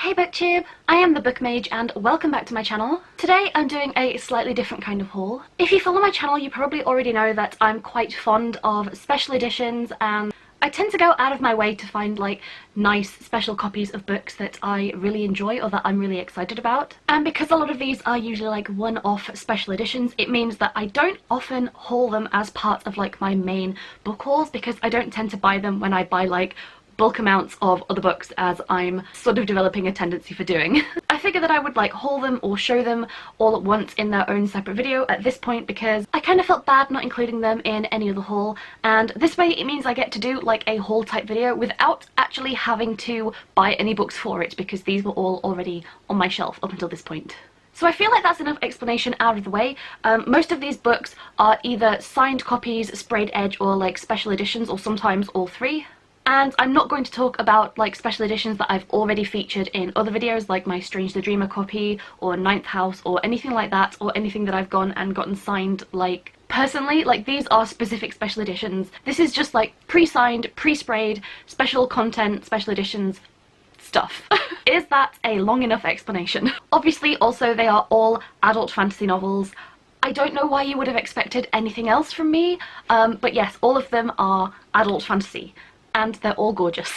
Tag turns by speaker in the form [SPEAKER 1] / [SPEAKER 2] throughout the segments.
[SPEAKER 1] Hey booktube! I am the Book Mage and welcome back to my channel. Today I'm doing a slightly different kind of haul. If you follow my channel you probably already know that I'm quite fond of special editions, and I tend to go out of my way to find like nice special copies of books that I really enjoy or that I'm really excited about. And because a lot of these are usually like one-off special editions, it means that I don't often haul them as part of like my main book hauls, because I don't tend to buy them when I buy like bulk amounts of other books, as I'm sort of developing a tendency for doing. I figured that I would like haul them or show them all at once in their own separate video at this point, because I kind of felt bad not including them in any other haul, and this way it means I get to do like a haul type video without actually having to buy any books for it, because these were all already on my shelf up until this point. So I feel like that's enough explanation out of the way. Most of these books are either signed copies, sprayed edge, or like special editions, or sometimes all three. And I'm not going to talk about like special editions that I've already featured in other videos, like my Strange the Dreamer copy or Ninth House or anything like that, or anything that I've gone and gotten signed like personally. Like, these are specific special editions. This is just like pre-signed, pre-sprayed, special content, special editions stuff. Is that a long enough explanation? Obviously also they are all adult fantasy novels. I don't know why you would have expected anything else from me, but yes, all of them are adult fantasy. And they're all gorgeous.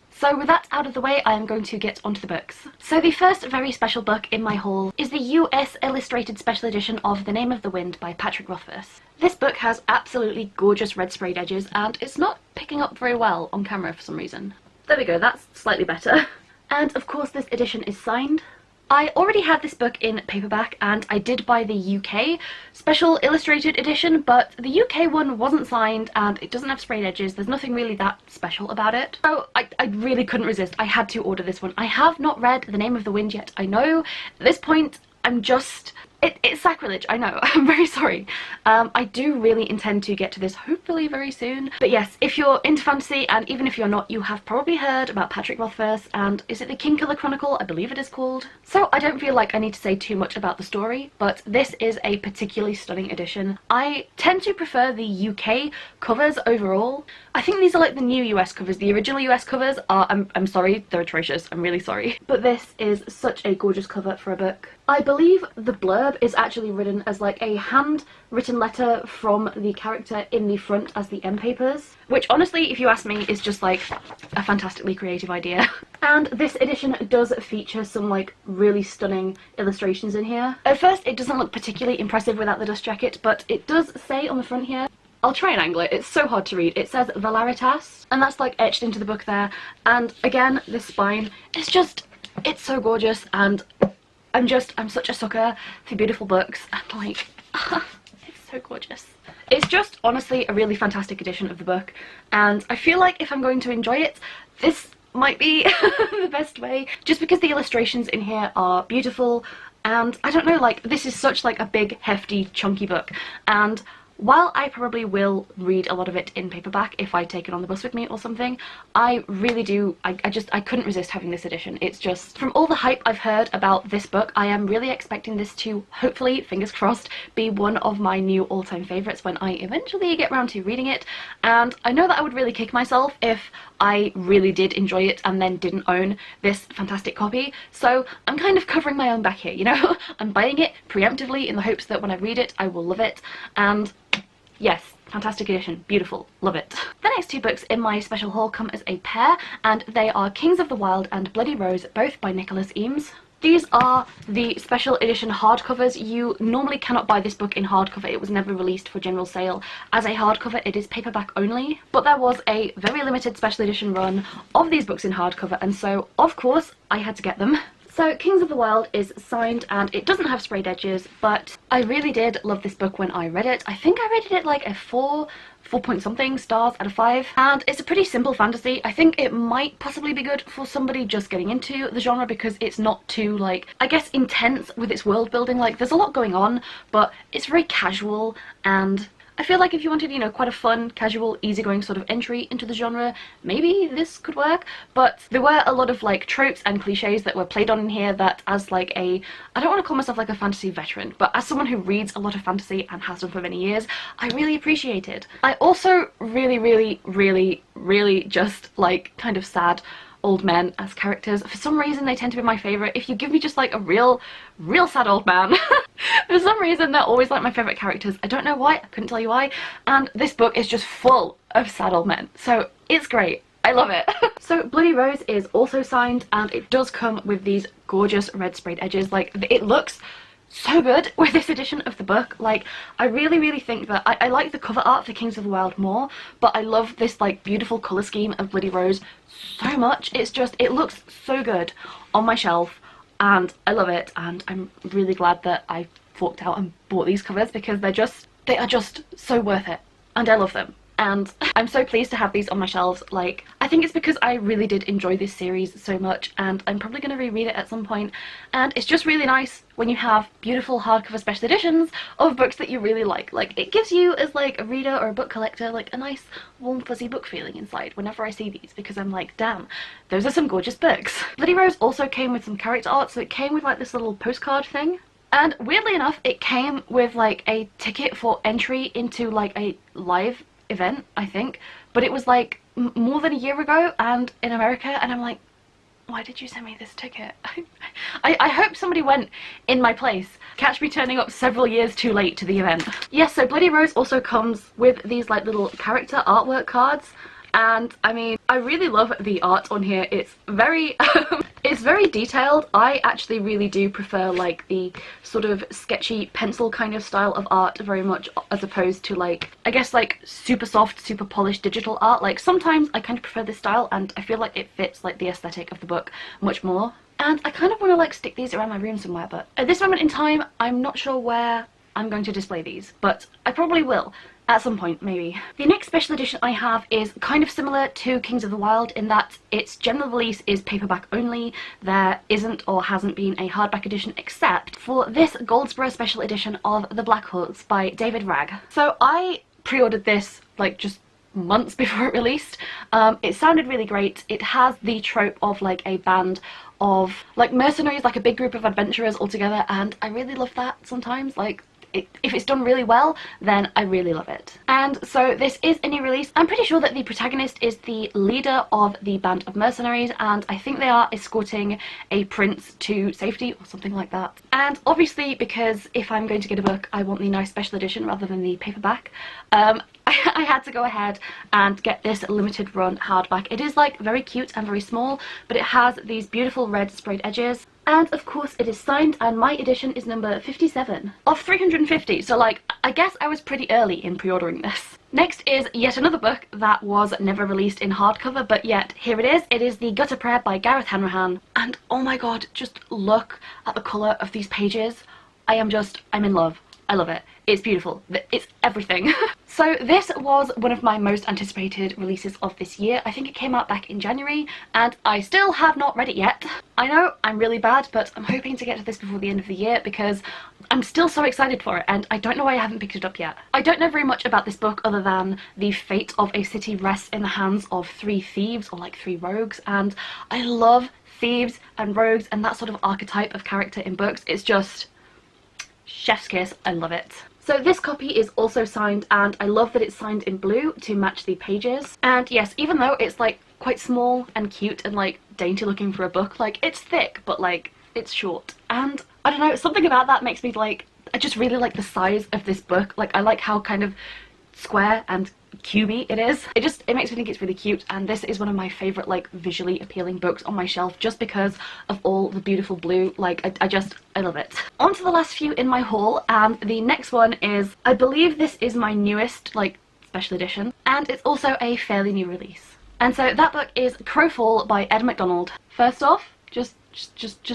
[SPEAKER 1] So with that out of the way, I am going to get onto the books. So the first very special book in my haul is the US Illustrated Special Edition of The Name of the Wind by Patrick Rothfuss. This book has absolutely gorgeous red sprayed edges, and it's not picking up very well on camera for some reason. There we go, that's slightly better. And of course this edition is signed. I already had this book in paperback, and I did buy the UK special illustrated edition, but the UK one wasn't signed and it doesn't have sprayed edges. There's nothing really that special about it. So I really couldn't resist. I had to order this one. I have not read The Name of the Wind yet. I know at this point I'm just... It's sacrilege, I know. I'm very sorry. I do really intend to get to this hopefully very soon. But yes, if you're into fantasy, and even if you're not, you have probably heard about Patrick Rothfuss, and is it the Kingkiller Chronicle? I believe it is called. So I don't feel like I need to say too much about the story, but this is a particularly stunning edition. I tend to prefer the UK covers overall. I think these are like the new US covers. The original US covers are, I'm sorry, they're atrocious. I'm really sorry. But this is such a gorgeous cover for a book. I believe the blurb is actually written as like a handwritten letter from the character in the front as the end papers, which honestly, if you ask me, is just like a fantastically creative idea. And this edition does feature some like really stunning illustrations in here. At first it doesn't look particularly impressive without the dust jacket, but it does say on the front here, I'll try and angle it, it's so hard to read, it says Valeritas, and that's like etched into the book there. And again, this spine is just, it's so gorgeous, and I'm such a sucker for beautiful books, and like, it's so gorgeous. It's just honestly a really fantastic edition of the book, and I feel like if I'm going to enjoy it, this might be the best way, just because the illustrations in here are beautiful, and I don't know, like, this is such like a big, hefty, chunky book, and while I probably will read a lot of it in paperback if I take it on the bus with me or something, I really do, I couldn't resist having this edition. It's just, from all the hype I've heard about this book, I am really expecting this to, hopefully, fingers crossed, be one of my new all-time favourites when I eventually get around to reading it. And I know that I would really kick myself if I really did enjoy it and then didn't own this fantastic copy. So I'm kind of covering my own back here, you know? I'm buying it preemptively in the hopes that when I read it, I will love it. And yes, fantastic edition, beautiful, love it. The next two books in my special haul come as a pair, and they are Kings of the Wyld and Bloody Rose, both by Nicholas Eames. These are the special edition hardcovers. You normally cannot buy this book in hardcover. It was never released for general sale as a hardcover. It is paperback only. But there was a very limited special edition run of these books in hardcover, and so of course I had to get them. So Kings of the Wyld is signed, and it doesn't have sprayed edges, but I really did love this book when I read it. I think I rated it like a 4 point something stars out of 5, and it's a pretty simple fantasy. I think it might possibly be good for somebody just getting into the genre, because it's not too, like, I guess, intense with its world building. Like, there's a lot going on, but it's very casual, and I feel like if you wanted, you know, quite a fun, casual, easygoing sort of entry into the genre, maybe this could work. But there were a lot of like tropes and cliches that were played on in here that, as like a, I don't want to call myself like a fantasy veteran, but as someone who reads a lot of fantasy and has done for many years, I really appreciated. I also really just like kind of sad old men as characters. For some reason they tend to be my favourite. If you give me just like a real sad old man, for some reason they're always like my favourite characters. I don't know why, I couldn't tell you why, and this book is just full of sad old men, so it's great. I love it. So Bloody Rose is also signed, and it does come with these gorgeous red sprayed edges. Like, it looks so good with this edition of the book. Like, I really think that I like the cover art for Kings of the Wyld more, but I love this like beautiful colour scheme of Bloody Rose so much. It's just, it looks so good on my shelf, and I love it, and I'm really glad that I forked out and bought these covers because they are just so worth it, and I love them. And I'm so pleased to have these on my shelves. Like, I think it's because I really did enjoy this series so much, and I'm probably going to reread it at some point, and it's just really nice when you have beautiful hardcover special editions of books that you really like. Like, it gives you, as like a reader or a book collector, like a nice warm fuzzy book feeling inside whenever I see these, because I'm like, damn, those are some gorgeous books. Bloody Rose also came with some character art, so it came with like this little postcard thing. And weirdly enough, it came with like a ticket for entry into like a live event, I think, but it was like more than a year ago and in America, and I'm like, why did you send me this ticket? I hope somebody went in my place. Catch me turning up several years too late to the event. Yes, so Bloody Rose also comes with these like little character artwork cards, and I mean, I really love the art on here. It's very it's very detailed. I actually really do prefer like the sort of sketchy pencil kind of style of art very much, as opposed to like, I guess, like super soft, super polished digital art. Like, sometimes I kind of prefer this style, and I feel like it fits like the aesthetic of the book much more. And I kind of want to like stick these around my room somewhere, but at this moment in time I'm not sure where I'm going to display these, but I probably will at some point, maybe. The next special edition I have is kind of similar to Kings of the Wyld in that its general release is paperback only. There isn't or hasn't been a hardback edition except for this Goldsboro special edition of The Black Hooks by David Ragg. So I pre-ordered this like just months before it released. It sounded really great. It has the trope of like a band of like mercenaries, like a big group of adventurers all together, and I really love that sometimes. Like, if it's done really well, then I really love it. And so this is a new release. I'm pretty sure that the protagonist is the leader of the band of mercenaries, and I think they are escorting a prince to safety or something like that. And obviously, because if I'm going to get a book, I want the nice special edition rather than the paperback, I had to go ahead and get this limited run hardback. It is like very cute and very small, but it has these beautiful red sprayed edges. And of course it is signed, and my edition is number 57 of 350, so like, I guess I was pretty early in pre-ordering this. Next is yet another book that was never released in hardcover, but yet here it is. It is The Gutter Prayer by Gareth Hanrahan, and oh my god, just look at the colour of these pages. I'm in love. I love it. It's beautiful. It's everything. So this was one of my most anticipated releases of this year. I think it came out back in January, and I still have not read it yet. I know I'm really bad, but I'm hoping to get to this before the end of the year because I'm still so excited for it, and I don't know why I haven't picked it up yet. I don't know very much about this book other than the fate of a city rests in the hands of 3 thieves, or like 3 rogues, and I love thieves and rogues and that sort of archetype of character in books. It's just chef's kiss. I love it. So this copy is also signed, and I love that it's signed in blue to match the pages. And yes, even though it's like quite small and cute and like dainty looking for a book, like it's thick but like it's short, and I don't know, something about that makes me like, I just really like the size of this book. Like, I like how kind of square and cubey it is. It makes me think it's really cute, and this is one of my favourite like visually appealing books on my shelf just because of all the beautiful blue. Like, I love it. On to the last few in my haul, and the next one is, I believe this is my newest like special edition, and it's also a fairly new release. And so that book is Crowfall by Ed McDonald. First off, just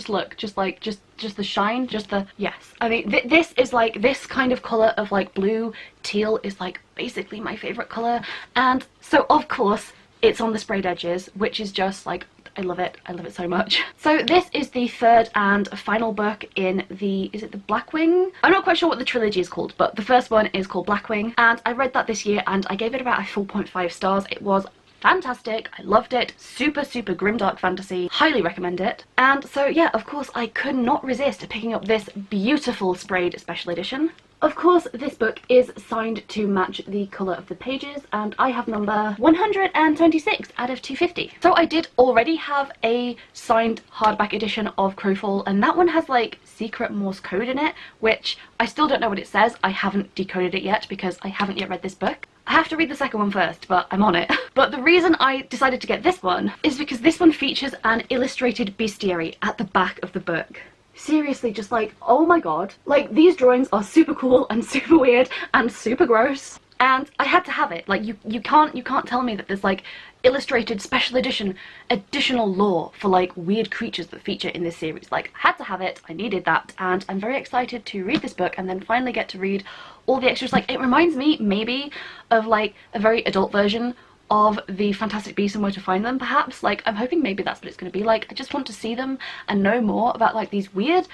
[SPEAKER 1] look, just the shine, yes. I mean, this is like, this kind of colour of like blue, teal is like basically my favourite colour, and so of course it's on the sprayed edges, which is just like, I love it so much. So this is the 3rd and final book in the, is it the Blackwing? I'm not quite sure what the trilogy is called, but the first one is called Blackwing, and I read that this year and I gave it about a 4.5 stars. It was fantastic. I loved it. Super grimdark fantasy. Highly recommend it. And so yeah, of course I could not resist picking up this beautiful sprayed special edition. Of course, this book is signed to match the colour of the pages, and I have number 126 out of 250. So I did already have a signed hardback edition of Crowfall, and that one has like secret Morse code in it, which I still don't know what it says. I haven't decoded it yet because I haven't yet read this book. I have to read the second one first, but I'm on it. But the reason I decided to get this one is because this one features an illustrated bestiary at the back of the book. Seriously, just like, oh my god. Like, these drawings are super cool and super weird and super gross. And I had to have it. Like, you can't tell me that there's like illustrated special edition additional lore for like weird creatures that feature in this series. Like, I had to have it, I needed that, and I'm very excited to read this book and then finally get to read all the extras. Like, it reminds me maybe of like a very adult version of the Fantastic Beasts and Where to Find Them, perhaps. Like, I'm hoping maybe that's what it's going to be like. I just want to see them and know more about like these weird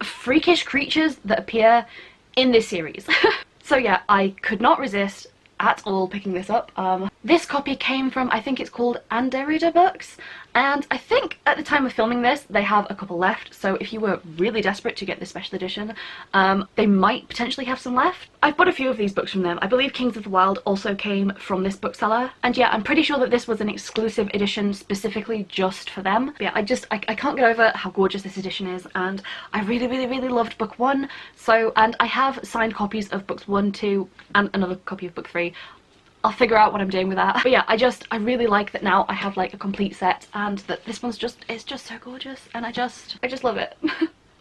[SPEAKER 1] freakish creatures that appear in this series. So yeah, I could not resist at all picking this up. This copy came from, I think it's called Anderida books, and I think at the time of filming this they have a couple left, so if you were really desperate to get this special edition, they might potentially have some left. I've bought a few of these books from them. I believe Kings of the Wyld also came from this bookseller, and yeah, I'm pretty sure that this was an exclusive edition specifically just for them. But yeah, I can't get over how gorgeous this edition is, and I really loved book 1, so, and I have signed copies of books 1, 2, and another copy of book 3. I'll figure out what I'm doing with that. But yeah, I really like that now I have like a complete set, and that this one's just, it's just so gorgeous, and I just love it.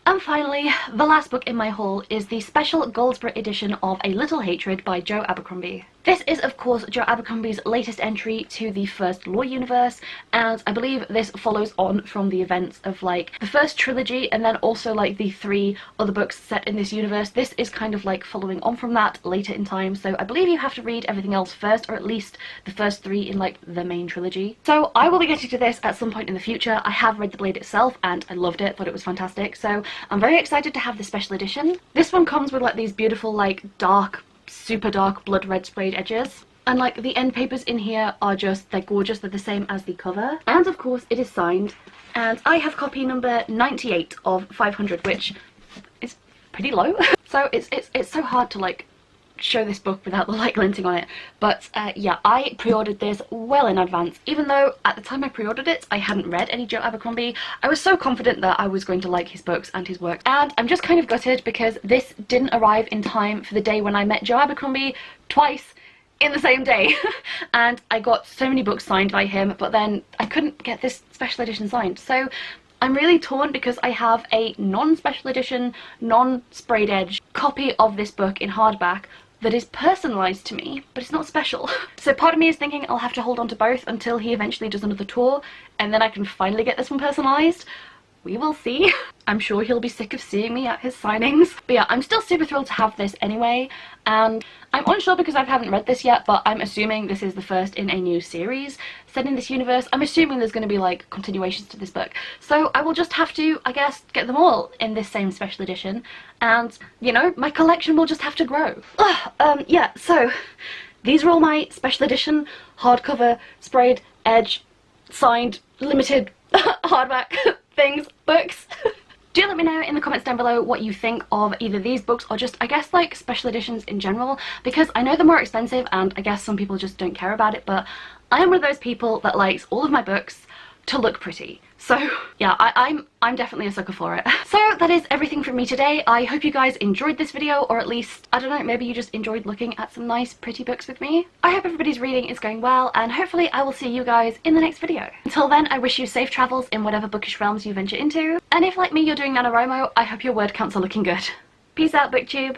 [SPEAKER 1] And finally, the last book in my haul is the special Goldsboro edition of A Little Hatred by Joe Abercrombie. This is of course Joe Abercrombie's latest entry to the first Law universe, and I believe this follows on from the events of like the first trilogy and then also like the 3 other books set in this universe. This is kind of like following on from that later in time, so I believe you have to read everything else first, or at least the first 3 in like the main trilogy. So I will be getting to this at some point in the future. I have read The Blade itself and I loved it, thought it was fantastic, so I'm very excited to have the special edition. This one comes with like these beautiful like dark, super dark blood red sprayed edges, and like the end papers in here are just, they're gorgeous, they're the same as the cover, and of course it is signed, and I have copy number 98 of 500, which is pretty low. So it's so hard to like show this book without the light glinting on it, but yeah, I pre-ordered this well in advance. Even though at the time I pre-ordered it I hadn't read any Joe Abercrombie, I was so confident that I was going to like his books and his work, and I'm just kind of gutted because this didn't arrive in time for the day when I met Joe Abercrombie twice in the same day. And I got so many books signed by him, but then I couldn't get this special edition signed, so I'm really torn because I have a non-special edition, non-sprayed edge copy of this book in hardback that is personalised to me, but it's not special. So part of me is thinking I'll have to hold on to both until he eventually does another tour, and then I can finally get this one personalised. We will see. I'm sure he'll be sick of seeing me at his signings. But yeah, I'm still super thrilled to have this anyway, and I'm unsure because I haven't read this yet, but I'm assuming this is the first in a new series set in this universe. I'm assuming there's going to be like continuations to this book, so I will just have to, I guess, get them all in this same special edition, and you know, my collection will just have to grow. Yeah, so these are all my special edition hardcover sprayed edge signed limited hardback things, books. Do let me know in the comments down below what you think of either these books or just, I guess, like special editions in general, because I know they're more expensive and I guess some people just don't care about it, but I am one of those people that likes all of my books to look pretty. So yeah, I'm definitely a sucker for it. So that is everything from me today. I hope you guys enjoyed this video, or at least, I don't know, maybe you just enjoyed looking at some nice pretty books with me. I hope everybody's reading is going well, and hopefully I will see you guys in the next video. Until then, I wish you safe travels in whatever bookish realms you venture into, and if like me you're doing NaNoWriMo, I hope your word counts are looking good. Peace out, booktube!